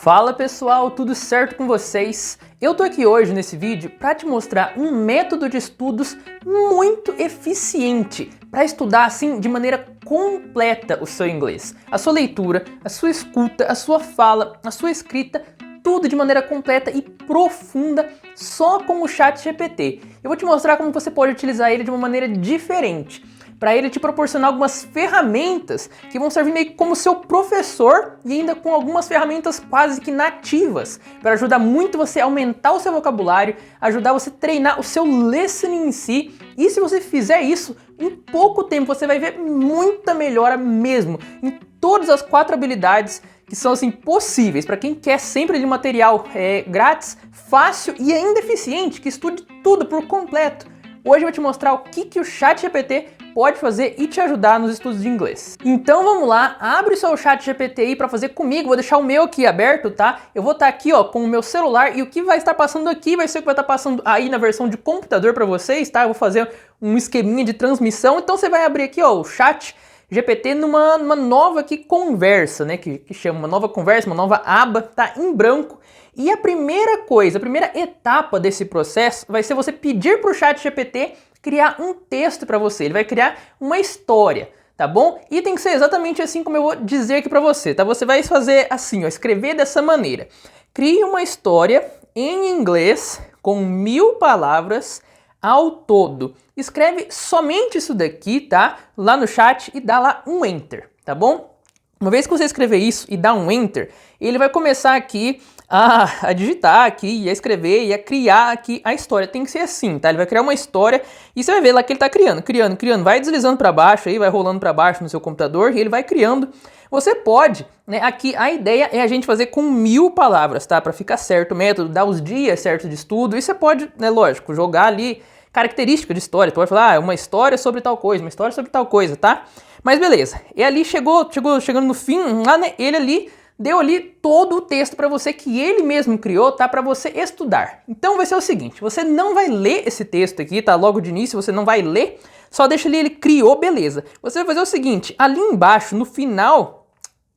Fala pessoal, tudo certo com vocês? Eu tô aqui hoje nesse vídeo para te mostrar um método de estudos muito eficiente para estudar assim de maneira completa o seu inglês. A sua leitura, a sua escuta, a sua fala, a sua escrita, tudo de maneira completa e profunda só com o ChatGPT. Eu vou te mostrar como você pode utilizar ele de uma maneira diferente, para ele te proporcionar algumas ferramentas que vão servir meio que como seu professor e ainda com algumas ferramentas quase que nativas para ajudar muito você a aumentar o seu vocabulário, ajudar você a treinar o seu listening em si. E se você fizer isso, em pouco tempo você vai ver muita melhora mesmo em todas as 4 habilidades que são assim possíveis para quem quer sempre de material grátis, fácil e ainda eficiente, que estude tudo por completo. Hoje eu vou te mostrar o que o ChatGPT pode fazer e te ajudar nos estudos de inglês. Então vamos lá, abre o seu ChatGPT aí para fazer comigo, vou deixar o meu aqui aberto, tá? Eu vou estar aqui ó, com o meu celular e o que vai estar passando aqui vai ser o que vai estar passando aí na versão de computador para vocês, tá? Eu vou fazer um esqueminha de transmissão, então você vai abrir aqui ó, o ChatGPT numa nova aqui conversa, né? Que chama uma nova conversa, uma nova aba, tá em branco. E a primeira coisa, a primeira etapa desse processo vai ser você pedir para o ChatGPT criar um texto para você. Ele vai criar uma história, tá bom? E tem que ser exatamente assim como eu vou dizer aqui para você, tá? Você vai fazer assim, ó, escrever dessa maneira. Crie uma história em inglês com 1000 palavras ao todo. Escreve somente isso daqui, tá? Lá no chat e dá lá um Enter, tá bom? Uma vez que você escrever isso e dar um Enter, ele vai começar aqui a digitar aqui, e a escrever e a criar aqui a história. Tem que ser assim, tá? Ele vai criar uma história e você vai ver lá que ele tá criando. Vai deslizando para baixo aí, vai rolando para baixo no seu computador e ele vai criando. Você pode, né? Aqui a ideia é a gente fazer com 1000 palavras, tá? Para ficar certo o método, dar os dias certos de estudo. E você pode, né? Lógico, jogar ali característica de história. Tu pode falar, uma história sobre tal coisa, uma história sobre tal coisa, tá? Mas beleza. E ali chegando no fim, lá, né? Ele ali deu ali todo o texto para você que ele mesmo criou, tá? Para você estudar. Então vai ser o seguinte, você não vai ler esse texto aqui, tá? Logo de início você não vai ler, só deixa ali, ele criou, beleza. Você vai fazer o seguinte, ali embaixo, no final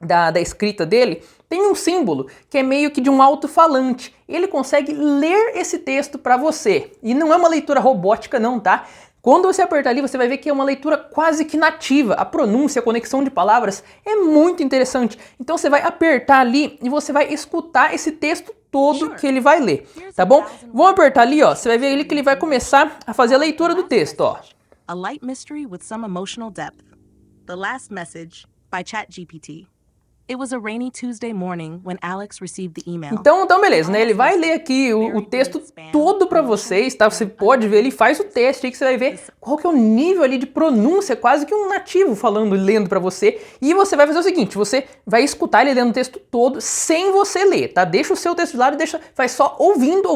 da escrita dele, tem um símbolo que é meio que de um alto-falante. Ele consegue ler esse texto para você. E não é uma leitura robótica não, tá? Quando você apertar ali, você vai ver que é uma leitura quase que nativa. A pronúncia, a conexão de palavras é muito interessante. Então você vai apertar ali e você vai escutar esse texto todo que ele vai ler, tá bom? Vamos apertar ali, ó. Você vai ver ali que ele vai começar a fazer a leitura do texto, ó. A light mystery with some emotional depth. The last message by ChatGPT. It was a rainy Tuesday morning when Alex received the email. Então beleza, né? Ele vai ler aqui o texto todo para vocês, tá? Você pode ver, ele faz o teste aí que você vai ver qual que é o nível ali de pronúncia, quase que um nativo falando e lendo para você. E você vai fazer o seguinte, você vai escutar ele lendo o texto todo sem você ler, tá? Deixa o seu texto de lado e faz só ouvindo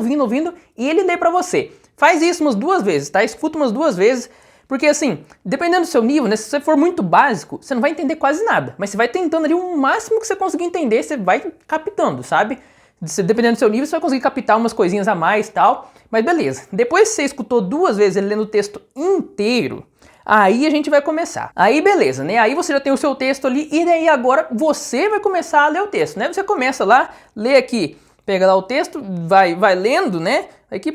e ele lê para você. Faz isso umas 2 vezes, tá? Escuta umas 2 vezes. Porque assim, dependendo do seu nível, né, se você for muito básico, você não vai entender quase nada. Mas você vai tentando ali o máximo que você conseguir entender, você vai captando, sabe? Dependendo do seu nível, você vai conseguir captar umas coisinhas a mais e tal. Mas beleza. Depois que você escutou 2 vezes ele lendo o texto inteiro, aí a gente vai começar. Aí beleza, né? Aí você já tem o seu texto ali e daí agora você vai começar a ler o texto, né? Você começa lá, lê aqui, pega lá o texto, vai lendo, né? Aqui,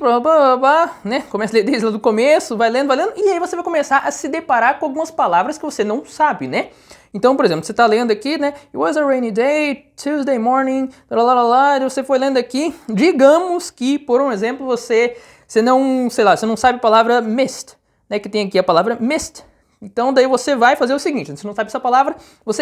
né? Começa a ler desde lá do começo, vai lendo, e aí você vai começar a se deparar com algumas palavras que você não sabe, né? Então, por exemplo, você tá lendo aqui, né? It was a rainy day, Tuesday morning, e você foi lendo aqui, digamos que, por um exemplo, você não, sei lá, você não sabe a palavra mist, né? Que tem aqui a palavra mist. Então daí você vai fazer o seguinte, se você não sabe essa palavra,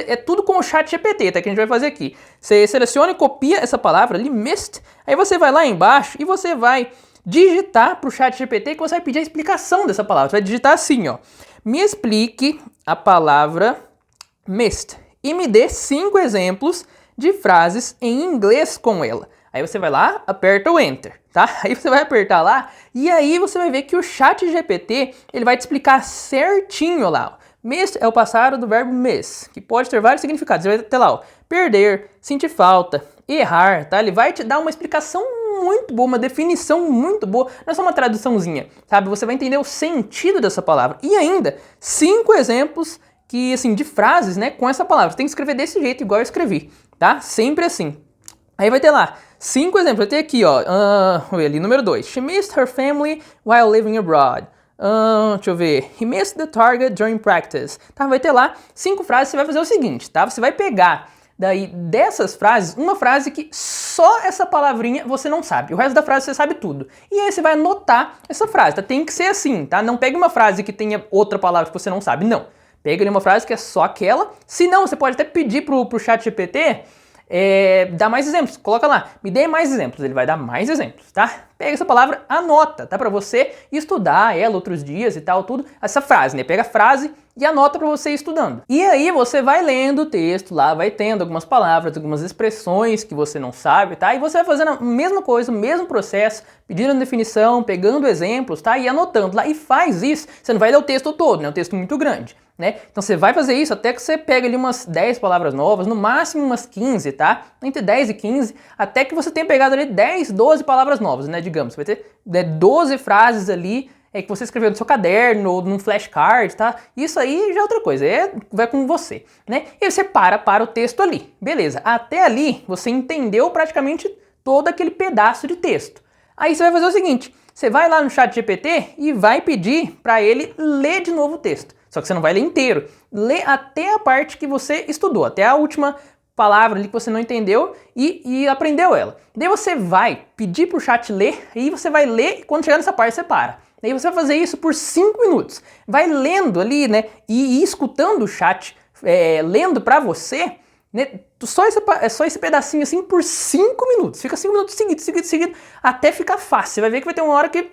é tudo com o ChatGPT, tá? Que a gente vai fazer aqui. Você seleciona e copia essa palavra ali, mist, aí você vai lá embaixo e você vai digitar para o ChatGPT que você vai pedir a explicação dessa palavra. Você vai digitar assim, ó, me explique a palavra mist e me dê 5 exemplos de frases em inglês com ela. Aí você vai lá, aperta o Enter, tá? Aí você vai apertar lá e aí você vai ver que o ChatGPT, ele vai te explicar certinho lá. Miss é o passado do verbo miss, que pode ter vários significados. Você vai ter lá, ó, perder, sentir falta, errar, tá? Ele vai te dar uma explicação muito boa, uma definição muito boa, não é só uma traduçãozinha, sabe? Você vai entender o sentido dessa palavra. E ainda, 5 exemplos que, assim, de frases, né, com essa palavra. Você tem que escrever desse jeito, igual eu escrevi, tá? Sempre assim. Aí vai ter lá 5 exemplos. Vai ter aqui, ó. Vamos ver ali, número 2. She missed her family while living abroad. Deixa eu ver. He missed the target during practice. Tá, vai ter lá 5 frases. Você vai fazer o seguinte, tá? Você vai pegar daí dessas frases, uma frase que só essa palavrinha você não sabe. O resto da frase você sabe tudo. E aí você vai anotar essa frase, tá? Tem que ser assim, tá? Não pegue uma frase que tenha outra palavra que você não sabe, não. Pega ali uma frase que é só aquela. Se não, você pode até pedir pro ChatGPT dar mais exemplos. Coloca lá, me dê mais exemplos. Ele vai dar mais exemplos, tá? Pega essa palavra, anota, tá? Pra você estudar ela outros dias e tal, tudo. Essa frase, né? Pega a frase e anota pra você ir estudando. E aí você vai lendo o texto lá, vai tendo algumas palavras, algumas expressões que você não sabe, tá? E você vai fazendo a mesma coisa, o mesmo processo, pedindo a definição, pegando exemplos, tá? E anotando lá. E faz isso, você não vai ler o texto todo, né? É um texto muito grande, né? Então você vai fazer isso até que você pega ali umas 10 palavras novas, no máximo umas 15, tá? Entre 10 e 15, até que você tenha pegado ali 10, 12 palavras novas, né? Digamos, você vai ter 12 frases ali que você escreveu no seu caderno ou num flashcard, tá? Isso aí já é outra coisa, vai com você, né? E aí você para o texto ali, beleza? Até ali você entendeu praticamente todo aquele pedaço de texto. Aí você vai fazer o seguinte, você vai lá no ChatGPT e vai pedir para ele ler de novo o texto. Só que você não vai ler inteiro, lê até a parte que você estudou, até a última palavra ali que você não entendeu e aprendeu ela. Daí você vai pedir pro chat ler, e você vai ler e quando chegar nessa parte você para. Daí você vai fazer isso por 5 minutos. Vai lendo ali, né, e escutando o chat, lendo pra você, né, só esse pedacinho assim por 5 minutos. Fica 5 minutos seguido, até ficar fácil. Você vai ver que vai ter uma hora que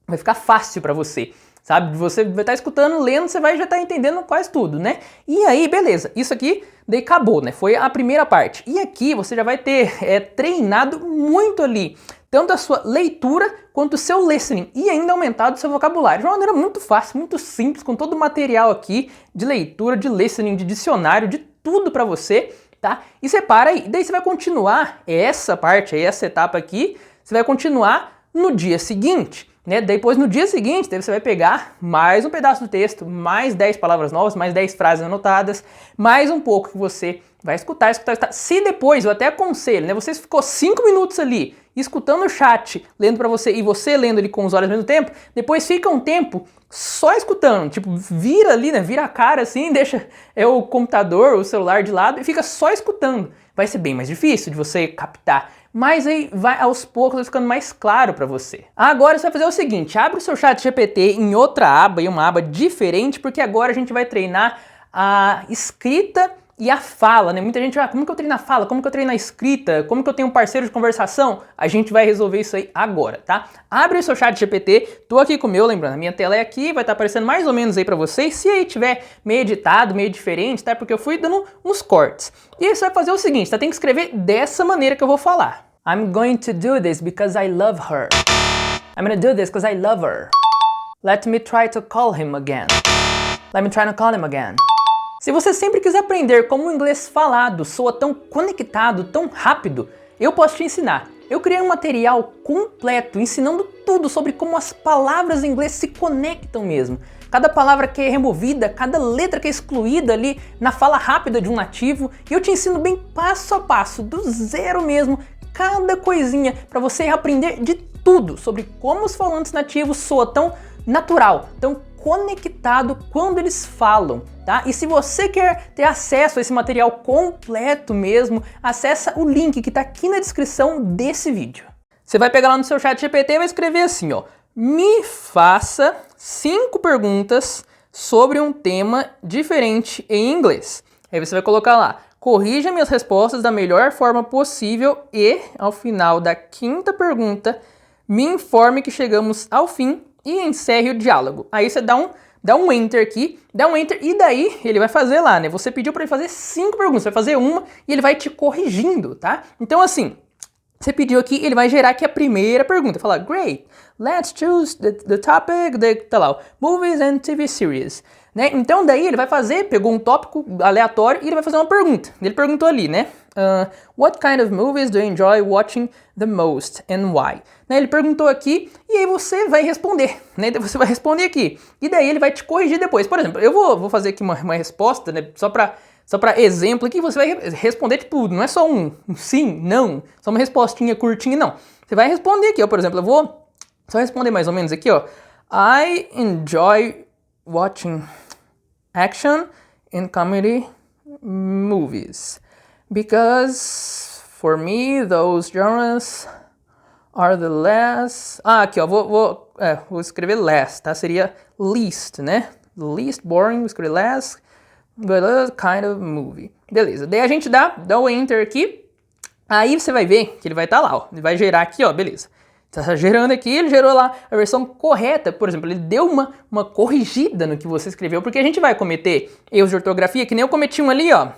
vai ficar fácil pra você. Sabe, você vai estar escutando, lendo, você vai já estar entendendo quase tudo, né? E aí, beleza, isso aqui daí acabou, né? Foi a primeira parte. E aqui você já vai ter treinado muito ali, tanto a sua leitura quanto o seu listening, e ainda aumentado o seu vocabulário de uma maneira muito fácil, muito simples, com todo o material aqui de leitura, de listening, de dicionário, de tudo pra você, tá? E você para aí, daí você vai continuar essa parte aí, essa etapa aqui, você vai continuar no dia seguinte. Né? Depois no dia seguinte, daí você vai pegar mais um pedaço do texto, mais 10 palavras novas, mais 10 frases anotadas, mais um pouco que você vai escutar. Se depois, eu até aconselho, né? Você ficou 5 minutos ali, escutando o chat, lendo pra você, e você lendo ele com os olhos ao mesmo tempo, depois fica um tempo só escutando, tipo, vira ali, né? Vira a cara assim, deixa o computador, o celular de lado e fica só escutando. Vai ser bem mais difícil de você captar. Mas aí vai aos poucos ficando mais claro para você. Agora você vai fazer o seguinte, abre o seu ChatGPT em outra aba, em uma aba diferente, porque agora a gente vai treinar a escrita e a fala, né? Muita gente, como que eu treino a fala? Como que eu treino a escrita? Como que eu tenho um parceiro de conversação? A gente vai resolver isso aí agora, tá? Abre o seu ChatGPT, tô aqui com o meu, lembrando, a minha tela é aqui, vai estar aparecendo mais ou menos aí pra vocês. Se aí tiver meio editado, meio diferente, tá? Porque eu fui dando uns cortes. E aí você vai fazer o seguinte, tá? Tem que escrever dessa maneira que eu vou falar. I'm going to do this because I love her. I'm gonna do this because I love her. Let me try to call him again. Let me try to call him again. Se você sempre quiser aprender como o inglês falado soa tão conectado, tão rápido, eu posso te ensinar. Eu criei um material completo ensinando tudo sobre como as palavras em inglês se conectam mesmo. Cada palavra que é removida, cada letra que é excluída ali na fala rápida de um nativo, e eu te ensino bem passo a passo, do zero mesmo, cada coisinha para você aprender de tudo sobre como os falantes nativos soam tão natural, tão conectado quando eles falam, tá? E se você quer ter acesso a esse material completo mesmo, acessa o link que tá aqui na descrição desse vídeo. Você vai pegar lá no seu ChatGPT e vai escrever assim, ó: me faça 5 perguntas sobre um tema diferente em inglês. Aí você vai colocar lá: corrija minhas respostas da melhor forma possível e, ao final da 5ª pergunta, me informe que chegamos ao fim e encerre o diálogo. Aí você dá um enter aqui, e daí ele vai fazer lá, né? Você pediu para ele fazer 5 perguntas, você vai fazer uma e ele vai te corrigindo, tá? Então assim, você pediu aqui, ele vai gerar aqui a primeira pergunta, falar: great, let's choose the topic, tá lá, movies and TV series. Né? Então daí ele vai fazer, pegou um tópico aleatório e ele vai fazer uma pergunta. Ele perguntou ali, né? What kind of movies do you enjoy watching the most and why? Né? Ele perguntou aqui e aí você vai responder, né? Você vai responder aqui. E daí ele vai te corrigir depois. Por exemplo, eu vou fazer aqui uma resposta, né? Só para Só para exemplo aqui, você vai responder tipo, não é só um sim, não, só uma respostinha curtinha, não. Você vai responder aqui, ó, por exemplo, eu vou só responder mais ou menos aqui, ó. I enjoy watching action and comedy movies because for me those genres are the less... Ah, aqui ó, vou escrever less, tá? Seria least, né? Least boring, vou escrever less, but kind of movie. Beleza, daí a gente dá o enter aqui, aí você vai ver que ele vai estar lá, ó. Ele vai gerar aqui, ó, beleza. Tá gerando aqui, ele gerou lá a versão correta, por exemplo, ele deu uma corrigida no que você escreveu, porque a gente vai cometer erros de ortografia, que nem eu cometi um ali, ó,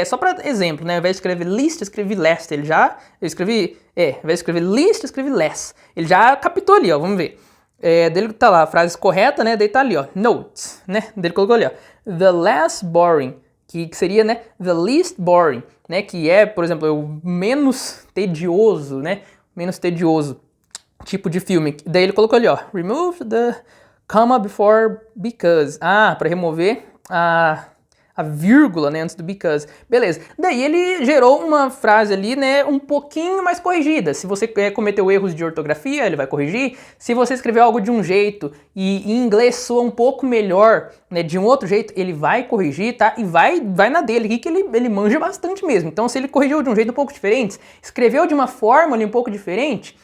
só para exemplo, né, ao invés de escrever list, eu escrevi less, ao invés de escrever list, eu escrevi less, ele já captou ali, ó, vamos ver, dele tá lá, a frase correta, né, daí tá ali, ó, notes, né, dele colocou ali, ó, the less boring, que seria, né, the least boring, né, que é, por exemplo, o menos tedioso, né, menos tedioso tipo de filme. Daí ele colocou ali, ó, remove the comma before because. Ah, para remover a vírgula, né, antes do because. Beleza. Daí ele gerou uma frase ali, né, um pouquinho mais corrigida. Se você cometeu erros de ortografia, ele vai corrigir. Se você escreveu algo de um jeito e em inglês soa um pouco melhor, né, de um outro jeito, ele vai corrigir, tá? E vai na dele aqui, que ele manja bastante mesmo. Então, se ele corrigiu de um jeito um pouco diferente, escreveu de uma forma ali um pouco diferente,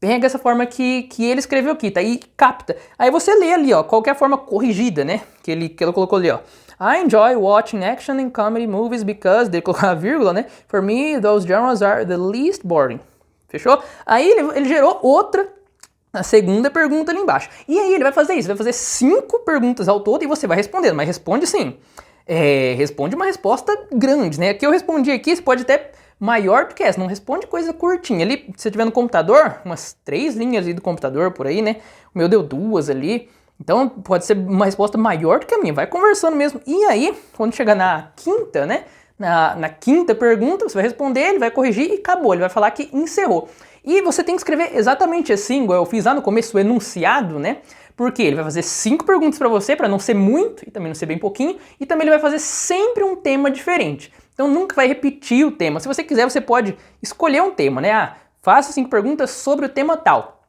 pega essa forma que ele escreveu aqui, tá? E capta. Aí você lê ali, ó, qual que é a forma corrigida, né? Que ele colocou ali, ó. I enjoy watching action and comedy movies because... Ele colocou a vírgula, né? For me, those genres are the least boring. Fechou? Aí ele gerou a segunda pergunta ali embaixo. E aí ele vai fazer isso, vai fazer 5 perguntas ao todo e você vai respondendo. Mas responde assim, responde uma resposta grande, né? Que eu respondi aqui, você pode até... maior do que essa, não responde coisa curtinha. Ali, se você tiver no computador, umas 3 linhas ali do computador por aí, né? O meu deu 2 ali. Então pode ser uma resposta maior do que a minha. Vai conversando mesmo. E aí, quando chegar na quinta, né? Na quinta pergunta, você vai responder, ele vai corrigir e acabou. Ele vai falar que encerrou. E você tem que escrever exatamente assim, igual eu fiz lá no começo, o enunciado, né? Porque ele vai fazer 5 perguntas para você, para não ser muito e também não ser bem pouquinho. E também ele vai fazer sempre um tema diferente. Então nunca vai repetir o tema. Se você quiser, você pode escolher um tema, né? Ah, faça 5 perguntas sobre o tema tal.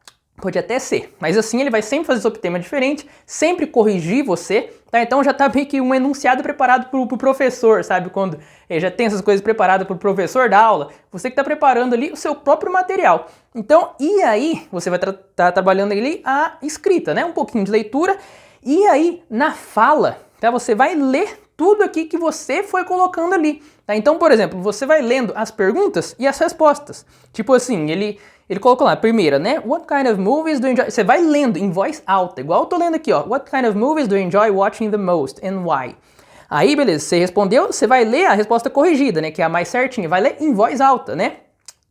Pode até ser, mas assim ele vai sempre fazer sobre tema diferente, sempre corrigir você, tá? Então já tá meio que um enunciado preparado pro professor, sabe? Quando já tem essas coisas preparadas pro professor da aula, você que tá preparando ali o seu próprio material. Então, e aí você vai tá trabalhando ali a escrita, né? Um pouquinho de leitura, e aí na fala, tá? Você vai ler tudo aqui que você foi colocando ali, tá? Então, por exemplo, você vai lendo as perguntas e as respostas. Tipo assim, ele colocou lá, a primeira, né? What kind of movies do you enjoy? Você vai lendo em voz alta, igual eu tô lendo aqui, ó. What kind of movies do you enjoy watching the most and why? Aí, beleza, você respondeu, você vai ler a resposta corrigida, né? Que é a mais certinha. Vai ler em voz alta, né?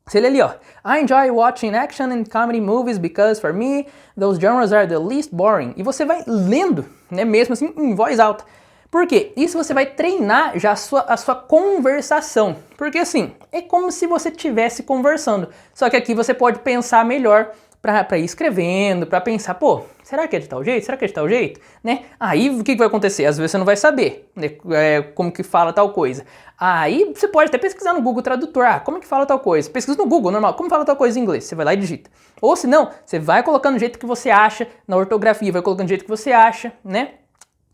Você lê ali, ó. I enjoy watching action and comedy movies because, for me, those genres are the least boring. E você vai lendo, né? Mesmo assim, em voz alta. Por quê? Isso você vai treinar já a sua conversação. Porque assim, é como se você estivesse conversando. Só que aqui você pode pensar melhor para ir escrevendo, para pensar, pô, será que é de tal jeito? Será que é de tal jeito? Né? Aí o que vai acontecer? Às vezes você não vai saber, né, como que fala tal coisa. Aí você pode até pesquisar no Google Tradutor, como que fala tal coisa? Pesquisa no Google, normal, como fala tal coisa em inglês? Você vai lá e digita. Ou se não, você vai colocando do jeito que você acha, na ortografia, vai colocando do jeito que você acha, né?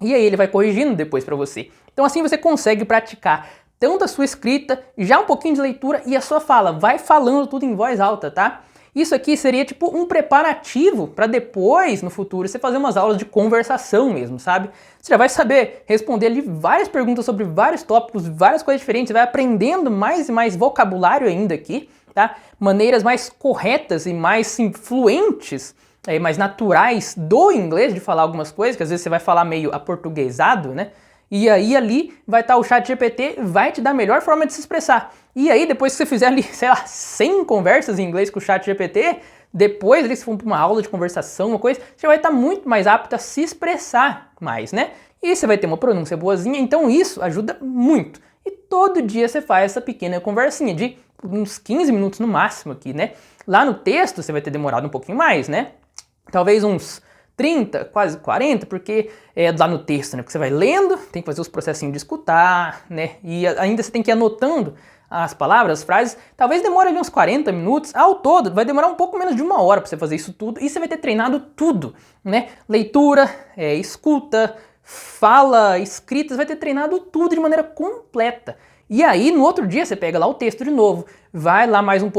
E aí ele vai corrigindo depois para você. Então assim você consegue praticar tanto a sua escrita, já um pouquinho de leitura e a sua fala. Vai falando tudo em voz alta, tá? Isso aqui seria tipo um preparativo para depois, no futuro, você fazer umas aulas de conversação mesmo, sabe? Você já vai saber responder ali várias perguntas sobre vários tópicos, várias coisas diferentes, você vai aprendendo mais e mais vocabulário ainda aqui, tá? Maneiras mais corretas e mais fluentes, mais naturais do inglês, de falar algumas coisas, que às vezes você vai falar meio aportuguesado, né? E aí ali vai estar o ChatGPT, vai te dar a melhor forma de se expressar. E aí depois que você fizer ali, sei lá, 100 conversas em inglês com o ChatGPT, depois ali se for para uma aula de conversação, uma coisa, você vai estar muito mais apto a se expressar mais, né? E você vai ter uma pronúncia boazinha, então isso ajuda muito. E todo dia você faz essa pequena conversinha de uns 15 minutos no máximo aqui, né? Lá no texto você vai ter demorado um pouquinho mais, né? Talvez uns 30, quase 40, porque é lá no texto, né? Porque você vai lendo, tem que fazer os processinhos de escutar, né? E ainda você tem que ir anotando as palavras, as frases. Talvez demore ali uns 40 minutos. Ao todo, vai demorar um pouco menos de 1 hora para você fazer isso tudo. E você vai ter treinado tudo, né? Leitura, escuta, fala, escrita, você vai ter treinado tudo de maneira completa. E aí, no outro dia, você pega lá o texto de novo, vai lá mais um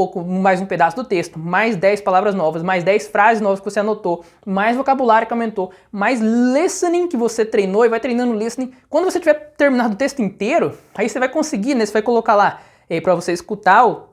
pedaço do texto, mais 10 palavras novas, mais 10 frases novas que você anotou, mais vocabulário que aumentou, mais listening que você treinou e vai treinando listening. Quando você tiver terminado o texto inteiro, aí você vai conseguir, né? Você vai colocar lá para você escutar o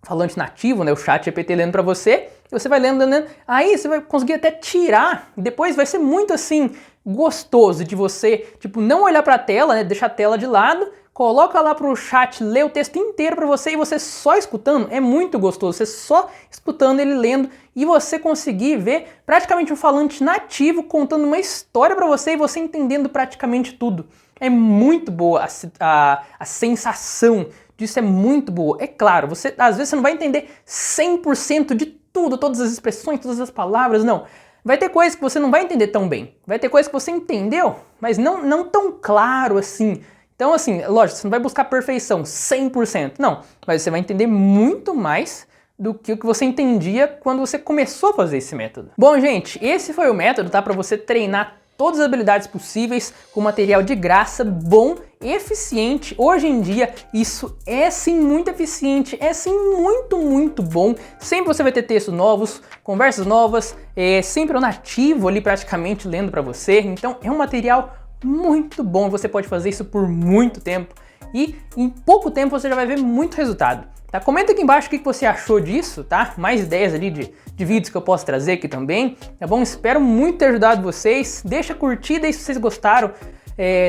falante nativo, né? O ChatGPT lendo para você, e você vai lendo, aí você vai conseguir até tirar, depois vai ser muito assim, gostoso de você, tipo, não olhar para a tela, né? Deixar a tela de lado, coloca lá pro chat ler o texto inteiro para você e você só escutando, é muito gostoso, você só escutando ele lendo e você conseguir ver praticamente um falante nativo contando uma história para você e você entendendo praticamente tudo. É muito boa a sensação disso, é muito boa. É claro, às vezes você não vai entender 100% de tudo, todas as expressões, todas as palavras, não. Vai ter coisas que você não vai entender tão bem, vai ter coisas que você entendeu, mas não tão claro assim. Então, assim, lógico, você não vai buscar perfeição 100%, não. Mas você vai entender muito mais do que o que você entendia quando você começou a fazer esse método. Bom, gente, esse foi o método, tá? Para você treinar todas as habilidades possíveis com material de graça, bom, eficiente. Hoje em dia, isso é sim muito eficiente, é sim muito, muito bom. Sempre você vai ter textos novos, conversas novas, sempre o nativo ali praticamente lendo para você. Então, é um material muito bom, você pode fazer isso por muito tempo e em pouco tempo você já vai ver muito resultado, tá? Comenta aqui embaixo o que você achou disso, tá? Mais ideias ali de vídeos que eu posso trazer aqui também, tá bom? Espero muito ter ajudado vocês, deixa a curtida aí se vocês gostaram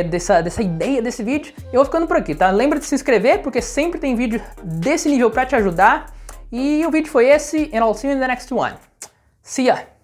dessa ideia desse vídeo. Eu vou ficando por aqui, tá? Lembra de se inscrever, porque sempre tem vídeo desse nível pra te ajudar. E o vídeo foi esse, and I'll see you in the next one. See ya!